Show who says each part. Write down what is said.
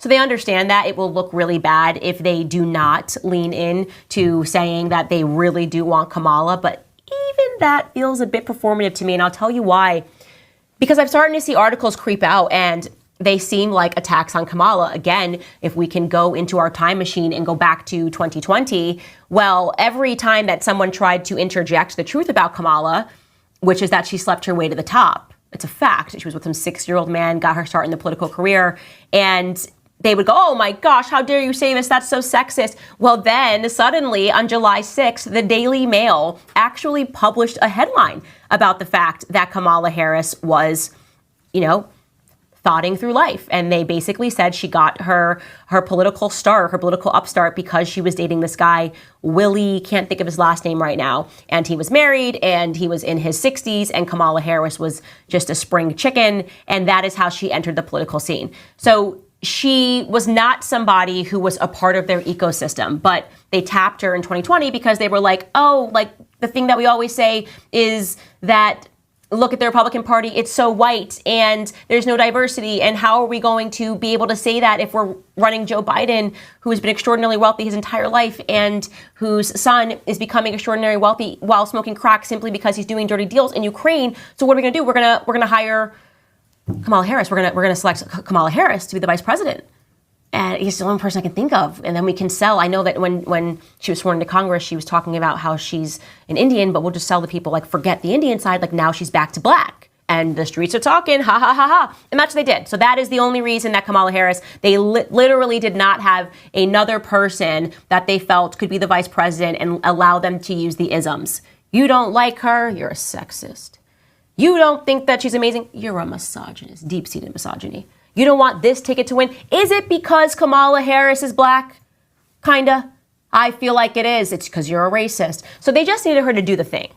Speaker 1: So they understand that it will look really bad if they do not lean in to saying that they really do want Kamala. But even that feels a bit performative to me. And I'll tell you why. Because I'm starting to see articles creep out and they seem like attacks on Kamala. Again, if we can go into our time machine and go back to 2020, well, every time that someone tried to interject the truth about Kamala, which is that she slept her way to the top, it's a fact. She was with some 6-year-old man, got her start in the political career, and they would go, oh my gosh, how dare you say this? That's so sexist. Well, then suddenly on July 6th, the Daily Mail actually published a headline about the fact that Kamala Harris was, thoughting through life. And they basically said she got her political start, her political upstart, because she was dating this guy, Willie, can't think of his last name right now. And he was married and he was in his 60s and Kamala Harris was just a spring chicken. And that is how she entered the political scene. So she was not somebody who was a part of their ecosystem, but they tapped her in 2020 because they were like, oh, like the thing that we always say is that look at the Republican Party, it's so white and there's no diversity. And how are we going to be able to say that if we're running Joe Biden, who has been extraordinarily wealthy his entire life and whose son is becoming extraordinarily wealthy while smoking crack simply because he's doing dirty deals in Ukraine? So what are we going to do? We're going to hire Kamala Harris. We're going to select Kamala Harris to be the vice president. And he's the only person I can think of. And then we can sell. I know that when she was sworn into Congress, she was talking about how she's an Indian, but we'll just sell the people, like, forget the Indian side. Like, now she's back to black. And the streets are talking, ha, ha, ha, ha. And that's what they did. So that is the only reason that Kamala Harris, they literally did not have another person that they felt could be the vice president and allow them to use the isms. You don't like her, you're a sexist. You don't think that she's amazing, you're a misogynist, deep-seated misogyny. You don't want this ticket to win. Is it because Kamala Harris is black? Kinda. I feel like it is. It's because you're a racist. So they just needed her to do the thing.